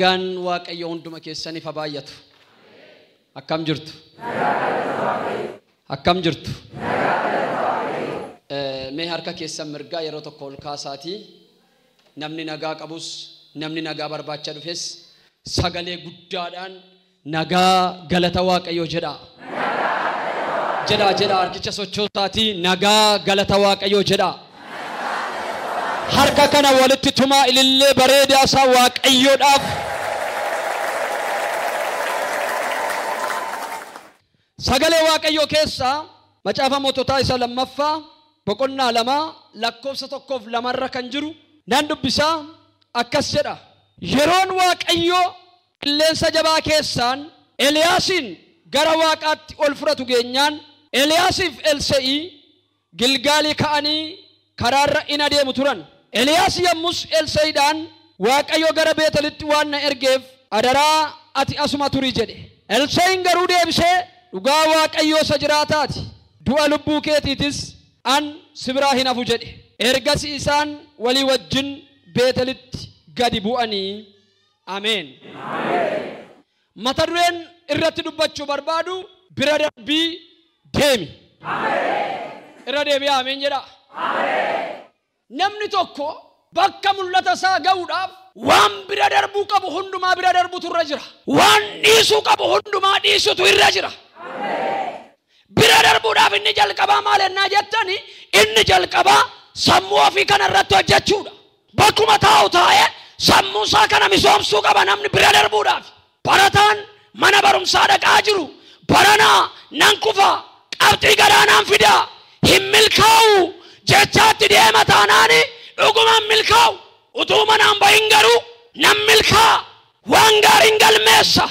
Gan waaqayyo hunduma keessaniif baay'atu. Akkam jirtu? Akkam jirtu? Mee harka keessan mirgaa yeroo tokko ol kaasaati. Namni nagaa qabus, namni nagaa barbaacha dhufes sagalee guddaadhaan nagaa galata waaqayyo jedha. Jedha harkicha sochootaati nagaa galata waaqayyo jedha. Harka kana walitti tumaa ilillee bareedaa isaa waaqayyoodhaaf. Sagalee waaqayyo keessa macaafa moototaa isa lammaffaa boqonnaa 2 lakkoofsa 1-2 kan jiru nan dubbisaa akkas jedha. Yeroon waaqayyo qilleensa jabaa keessaan Eliyaasin gara waaqaatti ol fudhatu geenyaan Eliyaasiif Elsaa'i Gilgaalii ka'anii karaarra in adeemu turan. Eliyaas yommus Elsaa'iidhaan waaqayyo gara Beetelitti waan na ergeef adaraa ati asuma turi jedhe. Elsaa'iin garuu deebisee dhugaa waaqayyo isa jiraataati. Du'a lubbuu keetiitis an sibiraa hin hafu jedhe. Ergasii isaan walii wajjin Beetelitti gadi bu'anii. Ameen. Mata dureen irratti dubbachuu barbaadu bira darbii deemi. Irra deebi'ee ameen jedha. Namni tokko bakka mul'ata isaa ga'uudhaaf waan bira darbuu qabu hundumaa bira darbuutu irra jira. Waan dhiisuu qabu hundumaa dhiisuutu irra jira. Bira darbuudhaaf inni jalqabaa maal ennaa jettani inni jalqabaa sammuu ofii kana irratti hojjechuudha. Bakkuma taa'u taa'ee sammuu isaa kana misoomsuu qaba namni bira darbuudhaaf. Barataan mana barumsaa dhaqaa jiru baranaa nan kufa qabxii gadaanaan fidaa hin milkaa'u jechaatti deema taanaani dhuguma milkaa'u utuu manaan bahin garuu nan milkaa waan gaariin galmeessa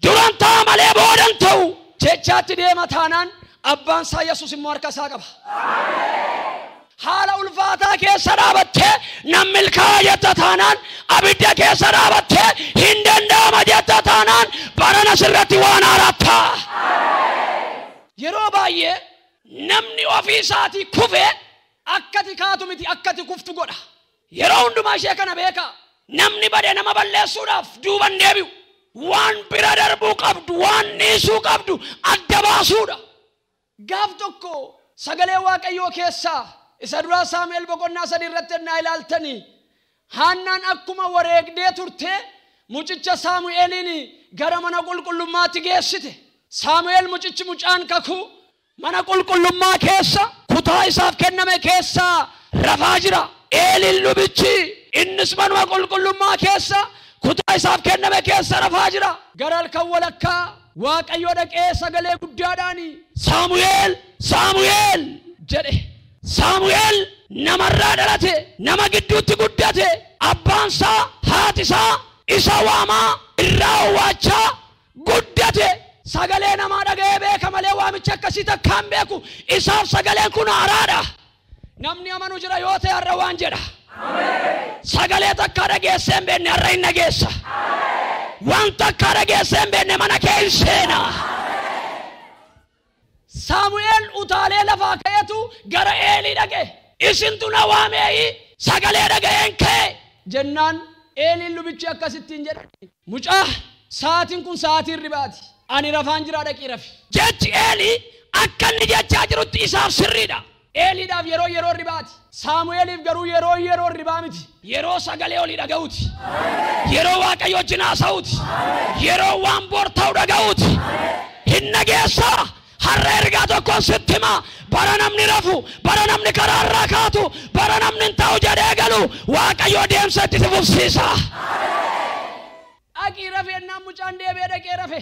duran ta'a malee boodan ta'u jechaatti deema taanaan abbaan isaa Yesuus immoo harka isaa qaba. Haala ulfaataa keessa dhaabattee nan milkaa jetta taanaan abidda keessa dhaabattee hin danda'ama jetta taanaan barana sirratti waan haaratta. Yeroo baay'ee namni ofii isaatii kufee akkati kaatu miti akkati kuftu godha. Yeroo hundumaa ishee kana beeka. Namni badee nama balleessuudhaaf duuban deebi'u. Waan bira darbuu qabdu waan dhiisuu qabdu adda baasuudha. Gaaf tokko sagalee waaqayyoo keessaa isa duraa Saamu'eel boqonnaa 3 irratti ennaa ilaaltanii Haannaan akkuma wareegdee turte mucicha Saamu'eeliin gara mana qulqullummaatti geessite. Saamu'eel mucichi mucaan kakuu mana qulqullummaa keessa kutaa isaaf kenname keessa rafaa jira. Eeliin lubichi innis manuma qulqullummaa keessa kutaa isaaf kenname keessa rafaa jira. Gara halkan walakkaa waaqayyo dhaqee sagalee guddaadhaan Saamu'eel Saamu'eel jedhe. Saamu'eel namarraa dhalate nama gidduutti guddate abbaan isaa haati isaa isa waamaa irraa waachaa guddate. Sagalee namaa dhaga'ee beeka malee waamicha akkasii takkaan beeku isaaf sagaleen kun haaraadha. Namni amanu jira yoo ta'e har'a waan jedha. Sagalee takkaa dhageessee hin beekne har'a hin dhageessa. Waan takkaa dhageessee hin beekne mana kee hin seena. Saamu'eel utaalee lafaa ka'eetu gara Eelii dhaqe. Isintu na waamee sagalee dhaga'een ka'e jennaan Eeliin lubichi akkasittiin jedhe. Mucaa sa'aatiin kun sa'aatii ribaati. Ani rafaan jira dhaqii rafi. Jechi Eelii akka inni jechaa jirutti isaaf sirriidha. Eeliidhaaf yeroo ribaati. Saamu'eeliif garuu yeroo ribaa miti. Yeroo sagalee olii dhaga'uuti. Yeroo waaqayyo wajjin haasa'uuti. Yeroo waan boor ta'u dhaga'uuti. Hin dhageessaa. Har'a ergaa tokkoon sitti himaa. Bara namni rafu, bara namni karaa irraa kaatu, bara namni hin ta'u jedhee galu waaqayyo deemsa itti fufsiisa. Dhaqii rafe ennaan mucaan deebee dhaqee rafe.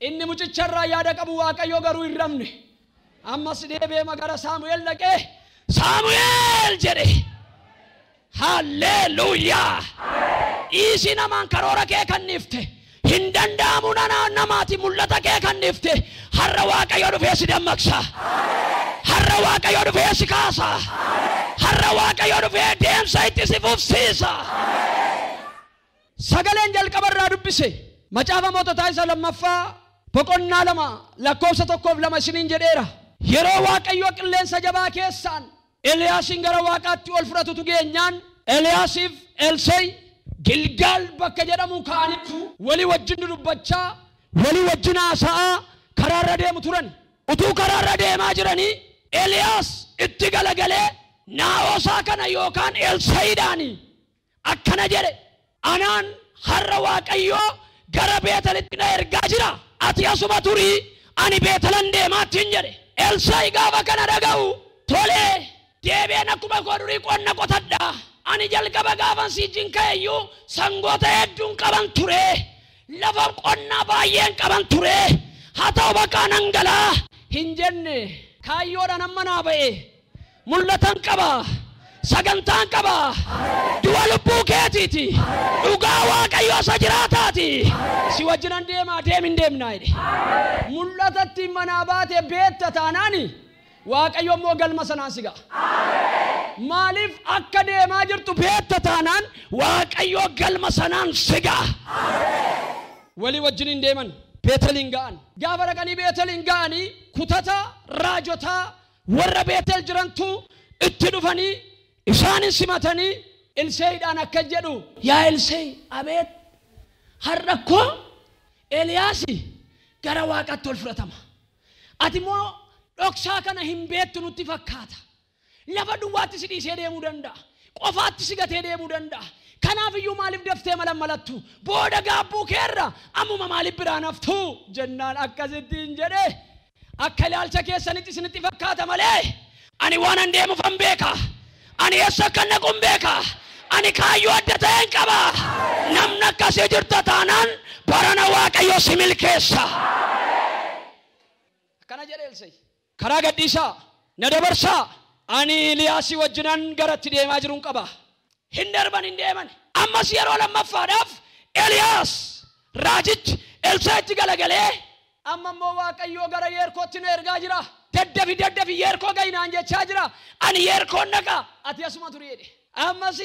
Inni mucicharraa yaada qabu waaqayyo garuu hin rafne. Ammas deebee magara Saamu'eel dhaqee Saamu'eel jedhe. Halleluuyaa. Dhiisii namaan karoora kee kannifte. Hin danda'amu namaati mul'ata kee kannifte. Har'a waaqayyo dhufee si dammaqsa. Har'a waaqayyo dhufee si kaasa. Har'a waaqayyo dhufee deemsa itti si fufsiisa. Sagaleen jalqabarraa dubbise macaafa moototaa isa lammaffaa boqonnaa 2 lakkoofsa 1-2 isiniin jedheera. Yeroo waaqayyo qilleensa jabaa keessaan Eliyaasin gara waaqaatti ol fudhatutu geenyaan Eliyaasiif Elsaa'i Gilgal bakka jedhamu kaanitu wali wajjin dubbachaa wali wajjin haasa'a karaarra deemu turan. Utuu karaarra deemaa jiranii Eliyaas itti galagalee naa'osaa kana yookaan Elsaa'iidhaani akkana jedhe anaan har'a Waaqayyoo gara Beetelitti na ergaa jira ati asuma turii ani Beetelan deemaattiin jedhe. Elsaa'i gaafa kana dhaga'u tolee deebi'een akkuma koo durii qonna qotadhaa ani jalqaba gaafan siijin ka'eyyuu sangoota hedduun qaban ture lafa qonnaa baay'een qaban ture haa ta'u bakka nangalaa hin jenne kaayyoodhaan amma naa ba'e mul'atan qaba sagantaan qaba du'a lubbuu keetiiti dhugaa Waaqayyoo isa jiraataati si wajjinan deemaa deemin deemnaa jedhe mul'atatti manaa baate beetta taanaani Waaqayyo immoo galma sanaan si ga'a. Maaliif akka deemaa jirtu beetta taanaan Waaqayyo galma sanaan si ga'a. Walii wajjin deeman Beetelin ga'an gaafa dhaqanii Beetelin ga'anii kutata raajotaa warra Beetel jirantu itti dhufanii isaanin simatanii Elsaa'iidhaan akka jedhu yaa Elsaa'i abeet har'a koo Eliyaasi gara Waaqatti ol fudhatama ati moo dhoksaa kana hin beektu nutti fakkaata lafa duwwaatti si dhiisee deemuu danda'a qofaatti si gatee deemuu danda'a kanaaf iyyuu maaliif daftee malammalattu booda gaabbuu keerra ammuma maaliif biraan haftu jennaan akkasittiin jedhe akka ilaalcha keessanitti isinitti fakkaata malee ani waan an deemuufan beeka ani eessa akka naquun beeka ani kaayyoo adda ta'een qaba namni akkasii jirta taanaan barana Waaqayyoo si milkeessa akkana jedhe Elsaa'i karaa gadhiisaa na dabarsaa ani Eliyaasii wajjinan garatti deemaa jiruun qaba hin darban hin deeman ammas yeroo lammaffaadhaaf Eliyaas raajichi Elsaa'itti galagalee amma immoo Waaqayyoo gara Yeerkootti na ergaa jira daddafi Yeerkoo ga'inaan jechaa jira ani Yeerkoon naqa ati asuma turi jedhe ammas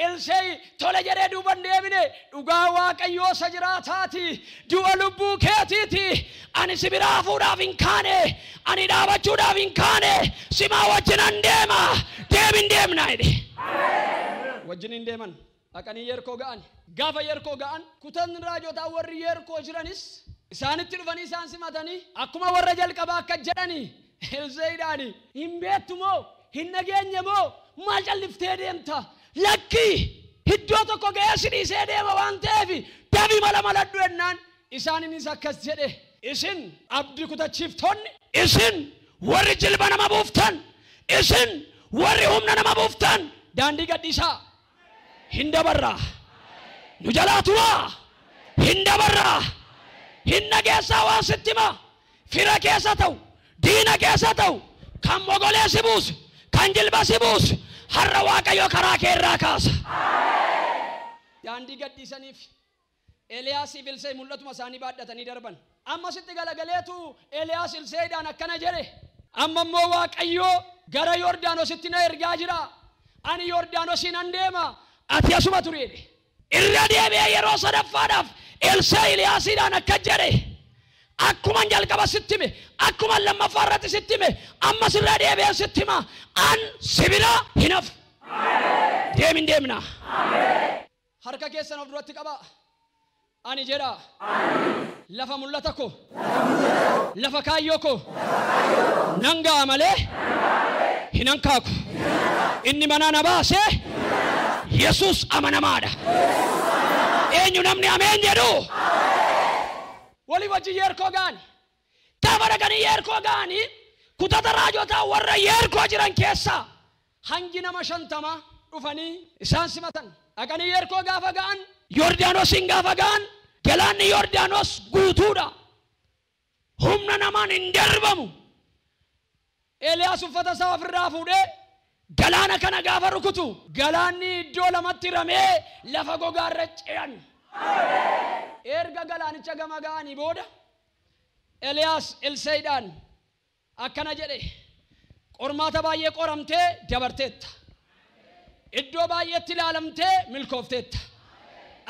Elsaa'i tole jedhee duuban deebine dhugaa Waaqayyoo isa jiraataati du'a lubbuu keetiiti ani si biraa hafuudhaaf hin kaane ani dhaabachuudhaaf hin kaane simaa wajjinan deema deemin deemnaa jedhe wajjinin deeman dhaqanii Yeerkoo ga'an gaafa Yeerkoo ga'an kutan raajotaa warri Yeerkoo jiranis isaanitti dhufanii isaan simatanii akkuma warra jalqabaa akka jedhanii Elsaa'iidhaani hin beektu moo hin nageenye moo maal calliftee deemta lakki iddoo tokko ga'ee si dhiisee deema waan ta'eef dabii maladhu jennaan isaaninis akkas jedhe isin abdii kutachiiftonni isin warri jilba nama buuftan isin warri humna nama buuftan daandii gadhiisaa hin dabarraa nu jalaa turaa hin dabarraa hin nageessaa waan sitti himaa fira keessa ta'u diina keessa ta'u kan mogolee si buusu kan jilba si buusu har'a Waaqayyo karaa kee irraa kaasa daandii gadhiisaniif Eliyaasiif Elsaa'i mul'atuma isaanii baadhatanii darban amma sitti galagaleetu Eliyaas Elsaa'iidhaan akkana jedhe amma immoo Waaqayyo gara Yordaanositti na ergaa jira ani Yordaanosiin an deema ati asuma turi jedhe irra deebi'ee yeroo sadaffaadhaaf Elsaa'i Eliyaasiidhaan akka jedhe akkuma jalqaba sitti hime akkuma lammaffaa irratti sitti hime ammas irra deebi'ee sitti hima an sibira hin hafu deemin deemnaa harka keessan of duratti qabaa ani jedha lafa mul'ata koo lafa kaayyoo koo nan ga'a malee hin hankaaku inni mana na baase Yesuus amanamaadha eenyu namni ameen jedhu walii wajjin Yeerkoo ga'ani gaafa dhaqanii Yeerkoo ga'ani kutata raajotaa warra Yeerkoo jiran keessaa hangi nama 50 dhufanii isaan simatan dhaqanii Yeerkoo gaafa ga'an Yordaanosiin gaafa ga'an galaanni Yordaanos guutuudha humna namaan hin darbamu Eliyaas uffata isaa ofirraa fuudhee galaana kana gaafa rukutu galaanni iddoo lamatti ramee lafa gogaarra ce'an erga galaanicha gama ga'anii booda Eliyaas Elsaa'iidhaan akkana jedhe qormaata baay'ee qoramtee dabarteetta iddoo baay'eetti ilaalamtee milkoofteetta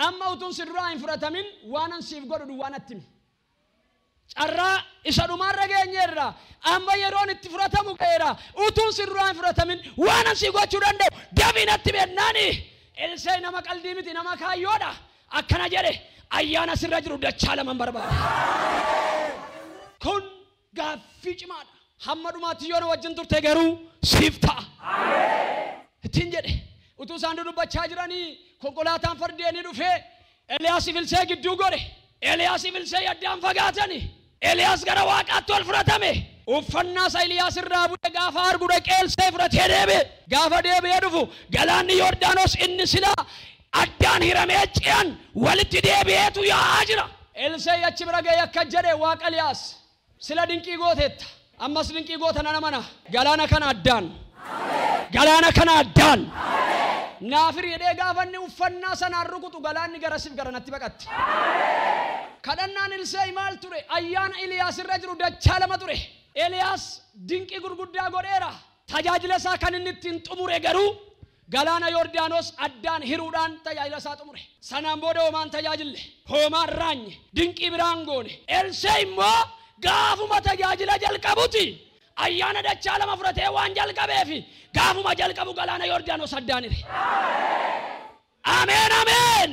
amma utuun si duraa hin fudhatamin waan an siif godhu waan attimi carraa isa dhumaarra geenyeerra amma yeroon itti fudhatamu qeera utuun si duraa hin fudhatamin waan an siif gochuu danda'u dabiin atti bennaani Elsee nama qalbii miti nama kaayyoodha. Akkana jedhe ayyaana sirra jiru dachaa lama barbaada. Kun gaaffii cimaadha. Hamma dhumaatti yoo na wajjin turte garuu siif ta'a. Ittiin jedhe utuu isaan dubbachaa jiranii konkolaataan fardeenii dhufee Eliyaas bilsee gidduu godhe. Eliyaas bilsee addaan fagaatani. Eliyaas gara waaqaatti ol fudhatame. Uffannaa isaa Eliyaas irraa bu'e gaafa argu dhaqee Elsee fudhatee deebi'e. Gaafa deebi'ee dhufu galaanni Yordaanos inni silaa addaan hiramee ce'an walitti deebi'eetu yaa'aa jira. Elsee achi bira ga'ee akka jedhe waaqa Eliyaas sila dinqii gooteetta. Ammas dinqii goota nana mana galaana kana addaan. Galaana kana addaan. Naafir jedhee gaafanni uffannaa sanaan rukutu galaanni garasiif garanatti baqatti. Kadhannaan Elsee maal ture? Ayyaana Eliyaas irra jiru dachaa lama ture. Eliyaas dinqii gurguddaa godheera. Tajaajila isaa kan inni ittiin xumure garuu galaana Yordaanos addaan hiruudhaan tajaajila isaa xumure. Sanaan booda homaan tajaajille. Homaan raanye. Dinqii biraan goone. Elsee immoo gaafuma tajaajila jalqabuti. Ayyaana dachaa lama fudhatee waan jalqabeefi gaafuma jalqabu galaana Yordaanos addaan hire. Ameen ameen.